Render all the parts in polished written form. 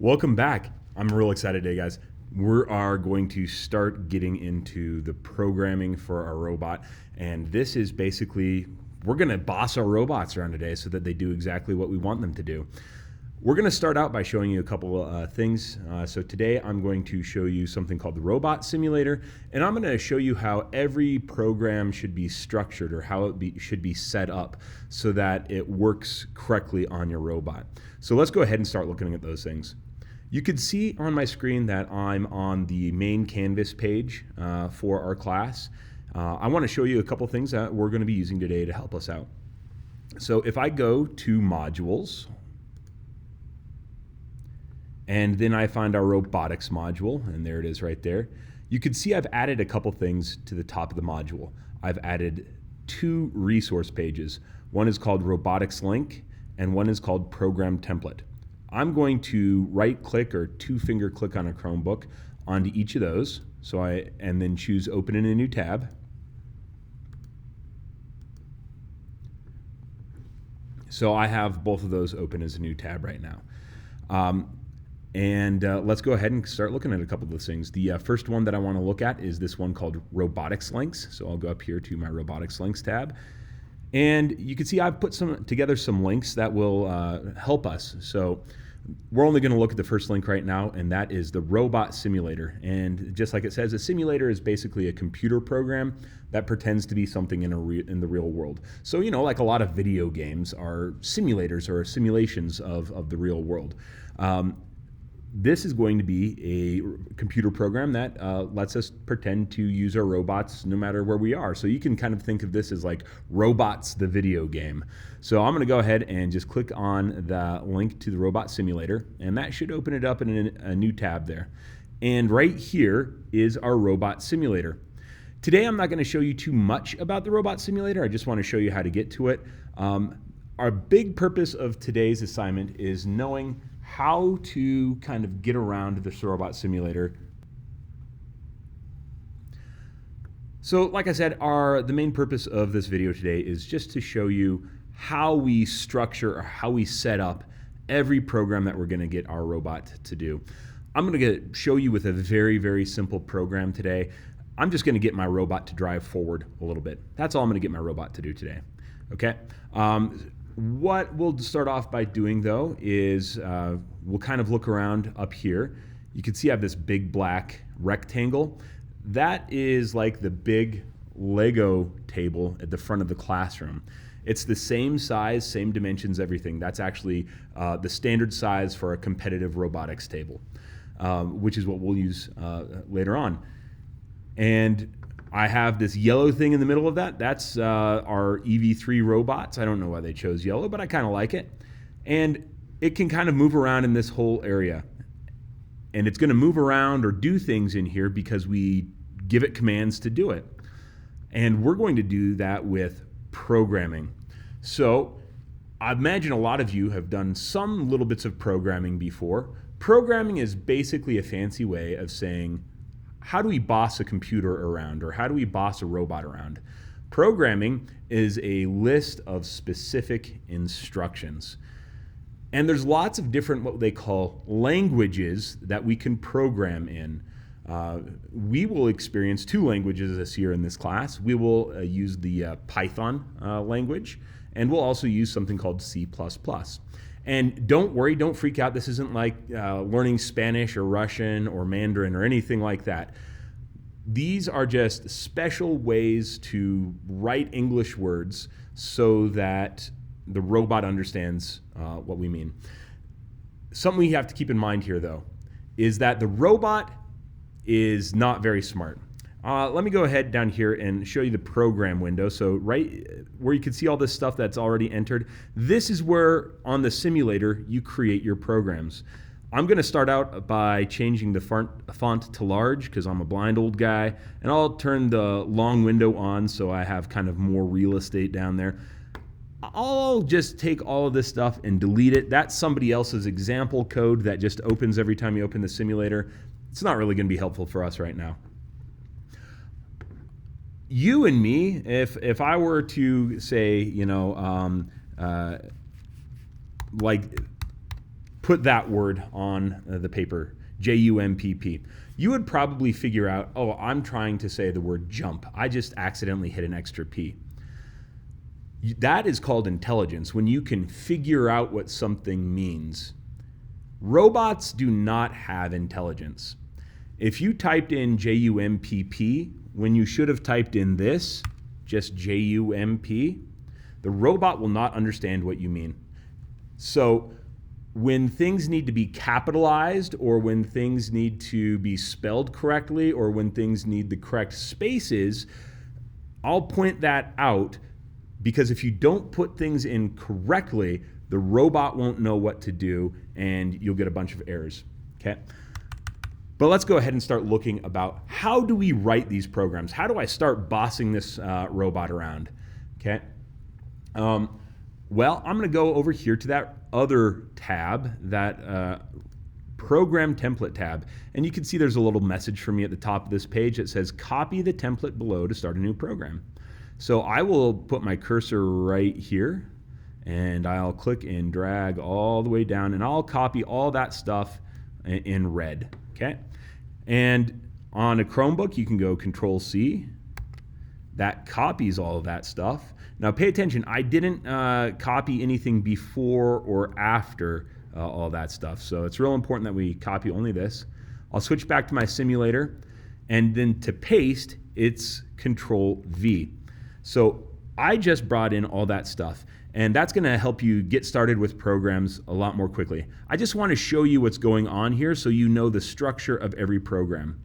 Welcome back. I'm real excited today, guys. We are going to start getting into the programming for our robot. And this is basically, we're going to boss our robots around today so that they do exactly what we want them to do. We're going to start out by showing you a couple things. So today I'm going to show you something called the robot simulator, and I'm going to show you how every program should be structured or how it should be set up so that it works correctly on your robot. So let's go ahead and start looking at those things. You could see on my screen that I'm on the main Canvas page for our class. I want to show you a couple things that we're going to be using today to help us out. So if I go to modules, and then I find our robotics module, and there it is right there. You can see I've added a couple things to the top of the module. I've added two resource pages. One is called Robotics Link, and one is called Program Template. I'm going to right-click or two-finger click on a Chromebook onto each of those, and then choose Open in a new tab. So I have both of those open as a new tab right now. Let's go ahead and start looking at a couple of those things. The first one that I want to look at is this one called Robotics Links. So I'll go up here to my Robotics Links tab. And you can see I've put together some links that will help us. So we're only going to look at the first link right now, and that is the robot simulator. And just like it says, a simulator is basically a computer program that pretends to be something in the real world. So, you know, like a lot of video games are simulators or simulations of the real world. This is going to be a computer program that lets us pretend to use our robots no matter where we are. So you can kind of think of this as like Robots, the video game. So I'm going to go ahead and just click on the link to the robot simulator, and that should open it up in a new tab there. And right here is our robot simulator. Today I'm not going to show you too much about the robot simulator. I just want to show you how to get to it. Our big purpose of today's assignment is knowing how to kind of get around this robot simulator. So like I said, the main purpose of this video today is just to show you how we structure or how we set up every program that we're going to get our robot to do. I'm going to show you with a very, very simple program today. I'm just going to get my robot to drive forward a little bit. That's all I'm going to get my robot to do today. Okay? What we'll start off by doing, though, is we'll kind of look around up here. You can see I have this big black rectangle. That is like the big Lego table at the front of the classroom. It's the same size, same dimensions, everything. That's actually the standard size for a competitive robotics table, which is what we'll use later on. And I have this yellow thing in the middle of that. That's our EV3 robots. I don't know why they chose yellow, but I kind of like it. And it can kind of move around in this whole area. And it's going to move around or do things in here because we give it commands to do it. And we're going to do that with programming. So I imagine a lot of you have done some little bits of programming before. Programming is basically a fancy way of saying, how do we boss a computer around, or how do we boss a robot around? Programming is a list of specific instructions. And there's lots of different what they call languages that we can program in. We will experience two languages this year in this class. We will use the Python language, and we'll also use something called C++. And don't worry, don't freak out. This isn't like learning Spanish or Russian or Mandarin or anything like that. These are just special ways to write English words so that the robot understands what we mean. Something we have to keep in mind here, though, is that the robot is not very smart. Let me go ahead down here and show you the program window. So right where you can see all this stuff that's already entered, this is where on the simulator you create your programs. I'm going to start out by changing the font to large because I'm a blind old guy, and I'll turn the long window on so I have kind of more real estate down there. I'll just take all of this stuff and delete it. That's somebody else's example code that just opens every time you open the simulator. It's not really going to be helpful for us right now. You and me, if I were to say, you know, like put that word on the paper, J-U-M-P-P, you would probably figure out, oh, I'm trying to say the word jump. I just accidentally hit an extra P. That is called intelligence, when you can figure out what something means. Robots do not have intelligence. If you typed in J-U-M-P-P when you should have typed in this, just J-U-M-P, the robot will not understand what you mean. So when things need to be capitalized, or when things need to be spelled correctly, or when things need the correct spaces, I'll point that out, because if you don't put things in correctly, the robot won't know what to do and you'll get a bunch of errors, okay? But let's go ahead and start looking about how do we write these programs? How do I start bossing this robot around, okay? Well, I'm gonna go over here to that other tab, that Program Template tab, and you can see there's a little message for me at the top of this page that says copy the template below to start a new program. So I will put my cursor right here, and I'll click and drag all the way down, and I'll copy all that stuff in red, okay? And on a Chromebook, you can go Control-C. That copies all of that stuff. Now pay attention, I didn't copy anything before or after all that stuff, so it's real important that we copy only this. I'll switch back to my simulator, and then to paste, it's Control-V. So I just brought in all that stuff, and that's going to help you get started with programs a lot more quickly. I just want to show you what's going on here so you know the structure of every program.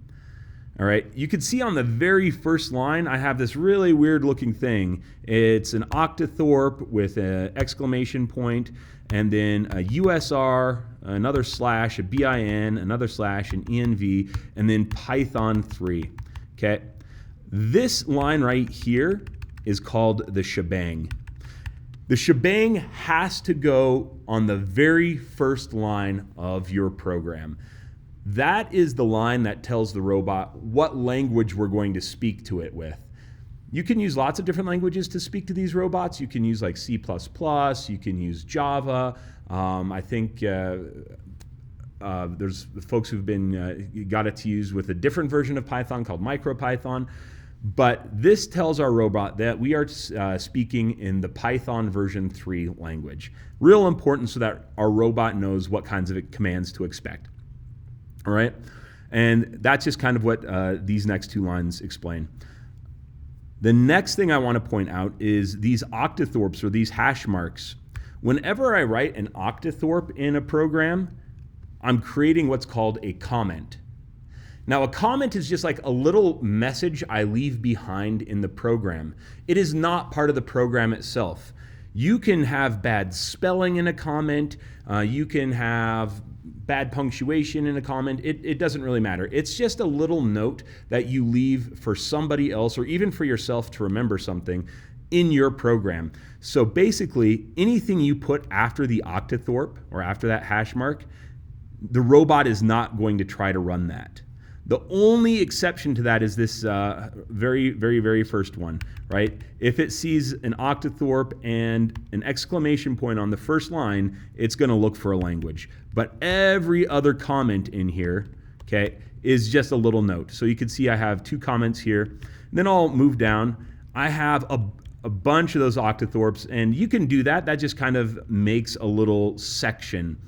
All right, you can see on the very first line, I have this really weird looking thing. It's an octothorpe with an exclamation point, and then a USR, another slash, a BIN, another slash, an ENV, and then Python 3, okay? This line right here is called the shebang. The shebang has to go on the very first line of your program. That is the line that tells the robot what language we're going to speak to it with. You can use lots of different languages to speak to these robots. You can use like C++, you can use Java. I think there's folks who've been got it to use with a different version of Python called MicroPython. But this tells our robot that we are speaking in the Python version 3 language. Real important so that our robot knows what kinds of commands to expect. All right? And that's just kind of what these next two lines explain. The next thing I want to point out is these octothorpes, or these hash marks. Whenever I write an octothorpe in a program, I'm creating what's called a comment. Now, a comment is just like a little message I leave behind in the program. It is not part of the program itself. You can have bad spelling in a comment. You can have bad punctuation in a comment. It doesn't really matter. It's just a little note that you leave for somebody else, or even for yourself to remember something in your program. So basically, anything you put after the octothorpe, or after that hash mark, the robot is not going to try to run that. The only exception to that is this very first one, right? If it sees an octothorpe and an exclamation point on the first line, it's going to look for a language. But every other comment in here, okay, is just a little note. So you can see I have two comments here. And then I'll move down. I have a bunch of those octothorpes, and you can do that. That just kind of makes a little section.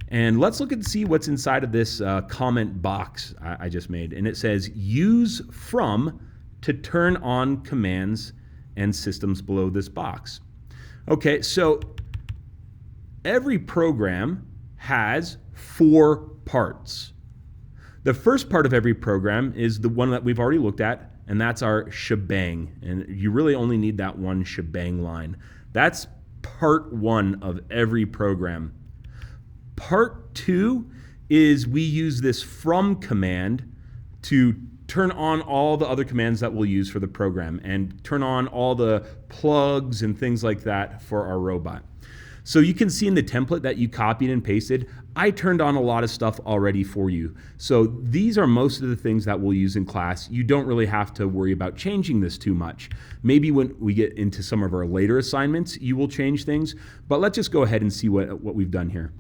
And let's look and see what's inside of this comment box I just made. And it says, use from to turn on commands and systems below this box. Okay, so every program has 4 parts. The first part of every program is the one that we've already looked at, and that's our shebang. And you really only need that one shebang line. That's part 1 of every program. Part 2 is we use this from command to turn on all the other commands that we'll use for the program, and turn on all the plugs and things like that for our robot. So you can see in the template that you copied and pasted, I turned on a lot of stuff already for you. So these are most of the things that we'll use in class. You don't really have to worry about changing this too much. Maybe when we get into some of our later assignments, you will change things, but let's just go ahead and see what we've done here.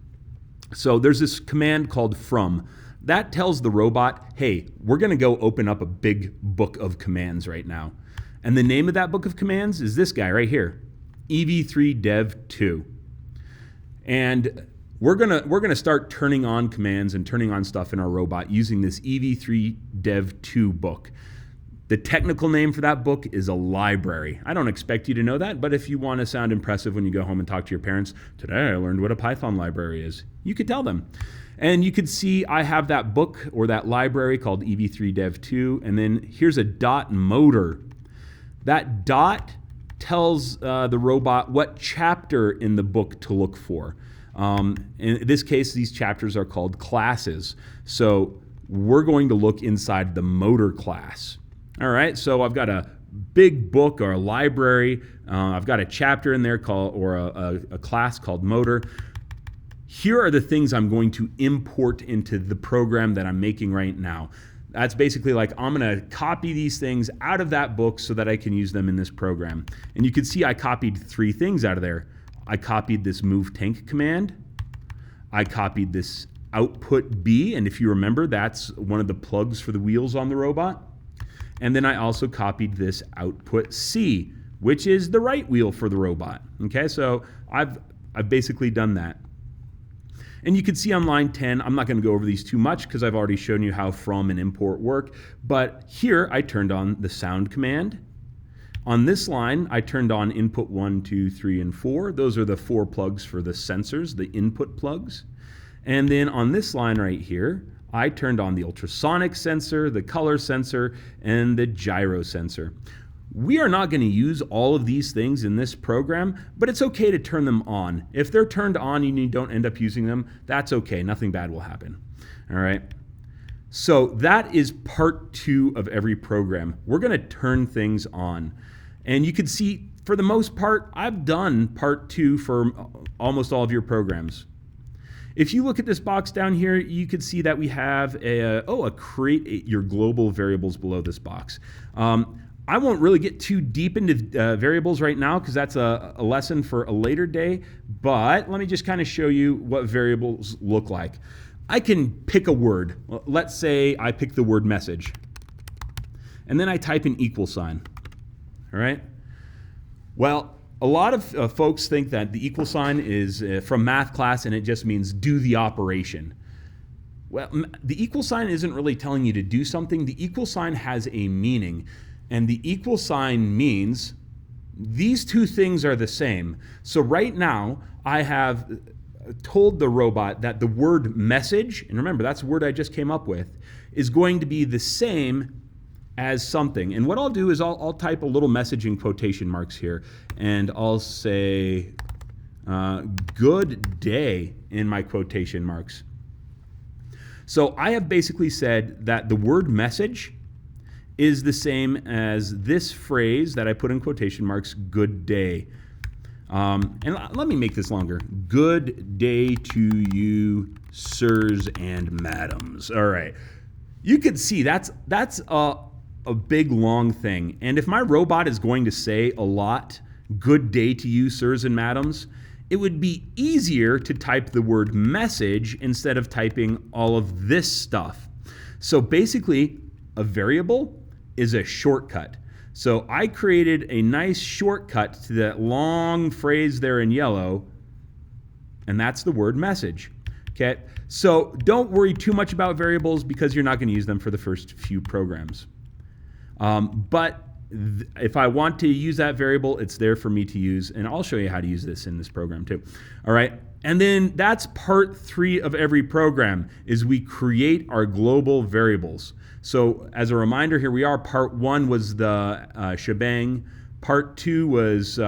So there's this command called from. That tells the robot, hey, we're going to go open up a big book of commands right now. And the name of that book of commands is this guy right here, EV3 Dev 2. And we're gonna start turning on commands and turning on stuff in our robot using this EV3 Dev 2 book. The technical name for that book is a library. I don't expect you to know that, but if you want to sound impressive when you go home and talk to your parents, today I learned what a Python library is, you could tell them. And you could see I have that book or that library called EV3 Dev 2, and then here's a dot motor. That dot tells the robot what chapter in the book to look for. In this case, these chapters are called classes. So we're going to look inside the motor class. All right, so I've got a big book or a library. I've got a chapter in there called, or a class called motor. Here are the things I'm going to import into the program that I'm making right now. That's basically like I'm going to copy these things out of that book so that I can use them in this program. And you can see I copied 3 things out of there. I copied this move tank command. I copied this output B, and if you remember, that's one of the plugs for the wheels on the robot. And then I also copied this output C, which is the right wheel for the robot. Okay, so I've basically done that. And you can see on line 10, I'm not going to go over these too much because I've already shown you how from and import work. But here I turned on the sound command. On this line, I turned on input 1, 2, 3, and 4. Those are the 4 plugs for the sensors, the input plugs. And then on this line right here, I turned on the ultrasonic sensor, the color sensor, and the gyro sensor. We are not going to use all of these things in this program, but it's okay to turn them on. If they're turned on and you don't end up using them, that's okay. Nothing bad will happen. All right. So that is part 2 of every program. We're going to turn things on. And you can see, for the most part, I've done part 2 for almost all of your programs. If you look at this box down here, you can see that we have create your global variables below this box. I won't really get too deep into variables right now because that's a lesson for a later day, but let me just kind of show you what variables look like. I can pick a word. Let's say I pick the word message, and then I type an equal sign. All right? Well, a lot of folks think that the equal sign is from math class and it just means do the operation. Well, the equal sign isn't really telling you to do something. The equal sign has a meaning, and the equal sign means these 2 things are the same. So right now, I have told the robot that the word message, and remember that's a word I just came up with, is going to be the same as something. And what I'll do is I'll type a little message in quotation marks here, and I'll say good day in my quotation marks. So I have basically said that the word message is the same as this phrase that I put in quotation marks, good day. And let me make this longer. Good day to you, sirs and madams. All right. You can see that's a big, long thing. And if my robot is going to say a lot, good day to you, sirs and madams, it would be easier to type the word message instead of typing all of this stuff. So basically, a variable is a shortcut. So I created a nice shortcut to that long phrase there in yellow, and that's the word message. Okay, so don't worry too much about variables because you're not going to use them for the first few programs. But if I want to use that variable, it's there for me to use, and I'll show you how to use this in this program too. All right, and then that's part 3 of every program, is we create our global variables. So as a reminder, here we are. Part 1 was the shebang. Part 2 was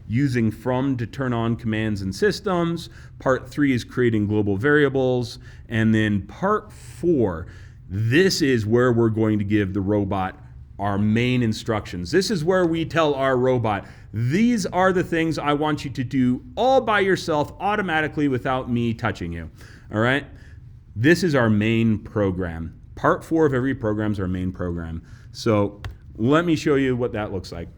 using from to turn on commands and systems. Part 3 is creating global variables. And then part 4, this is where we're going to give the robot our main instructions. This is where we tell our robot, these are the things I want you to do all by yourself automatically without me touching you. All right? This is our main program. Part 4 of every program is our main program. So let me show you what that looks like.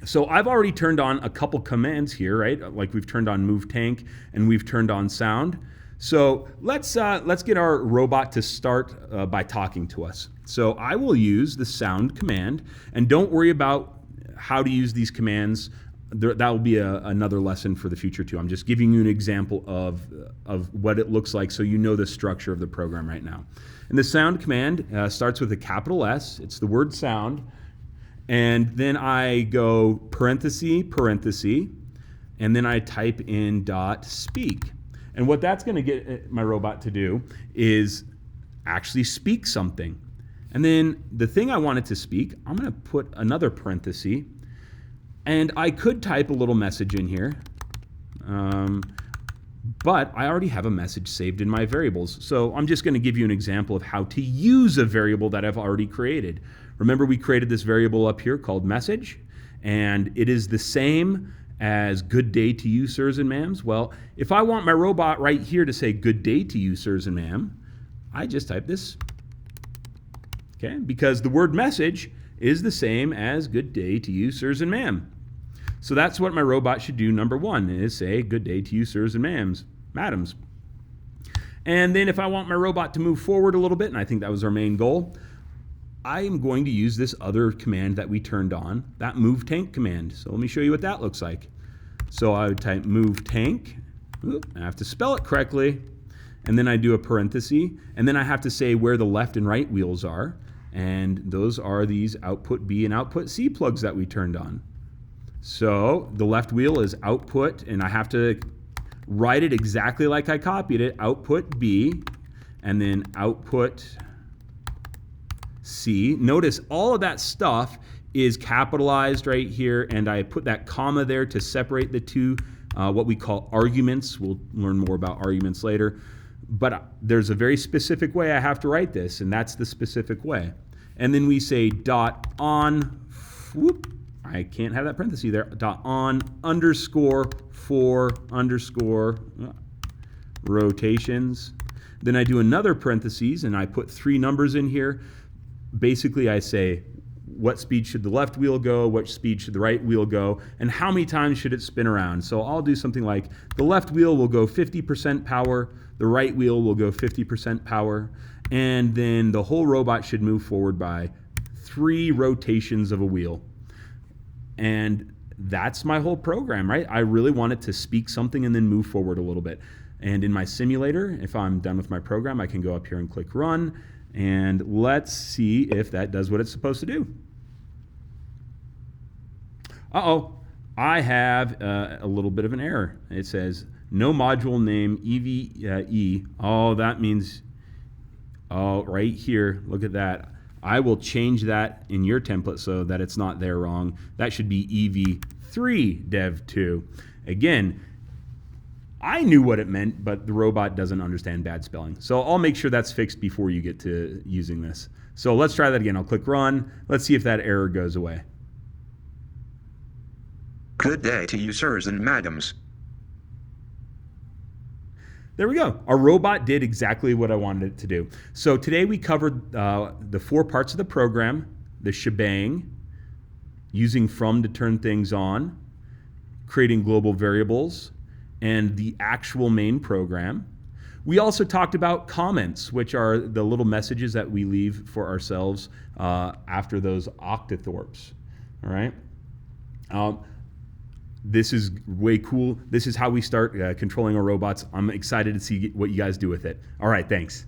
So I've already turned on a couple commands here, right? Like we've turned on move tank and we've turned on sound. So let's get our robot to start by talking to us. So I will use the sound command, and don't worry about how to use these commands. That will be another lesson for the future too. I'm just giving you an example of what it looks like so you know the structure of the program right now. And the sound command starts with a capital S. It's the word sound. And then I go parenthesis, parenthesis, and then I type in .speak. And what that's going to get my robot to do is actually speak something. And then the thing I want it to speak, I'm going to put another parenthesis. And I could type a little message in here, but I already have a message saved in my variables. So I'm just going to give you an example of how to use a variable that I've already created. Remember, we created this variable up here called message, and it is the same as good day to you, sirs and ma'ams. Well, if I want my robot right here to say good day to you, sirs and ma'am, I just type this, okay? Because the word message is the same as good day to you, sirs and ma'am. So that's what my robot should do. Number one is say good day to you, sirs and madams. And then if I want my robot to move forward a little bit, and I think that was our main goal, I am going to use this other command that we turned on, that move tank command. So let me show you what that looks like. So I would type move tank. I have to spell it correctly. And then I do a parenthesis. And then I have to say where the left and right wheels are. And those are these output B and output C plugs that we turned on. So the left wheel is output, and I have to write it exactly like I copied it, output B, and then output C. Notice all of that stuff is capitalized right here, and I put that comma there to separate the two, what we call arguments. We'll learn more about arguments later. But there's a very specific way I have to write this, and that's the specific way. And then we say dot on, whoop, I can't have that parenthesis there, dot on underscore for underscore rotations. Then I do another parenthesis, and I put 3 numbers in here. Basically, I say what speed should the left wheel go, what speed should the right wheel go, and how many times should it spin around. So I'll do something like the left wheel will go 50% power, the right wheel will go 50% power, and then the whole robot should move forward by 3 rotations of a wheel. And that's my whole program, right? I really want it to speak something and then move forward a little bit. And in my simulator, if I'm done with my program, I can go up here and click run, and let's see if that does what it's supposed to do. Uh-oh, I have a little bit of an error. It says no module name EVE. Oh, that means, oh, right here, look at that. I will change that in your template so that it's not there wrong. That should be EV3 Dev2. Again, I knew what it meant, but the robot doesn't understand bad spelling. So I'll make sure that's fixed before you get to using this. So let's try that again. I'll click run. Let's see if that error goes away. Good day to you, sirs and madams. There we go. Our robot did exactly what I wanted it to do. So today we covered the 4 parts of the program, the shebang, using from to turn things on, creating global variables, and the actual main program. We also talked about comments, which are the little messages that we leave for ourselves after those octothorpes. All right. This is way cool. This is how we start controlling our robots. I'm excited to see what you guys do with it. All right, thanks.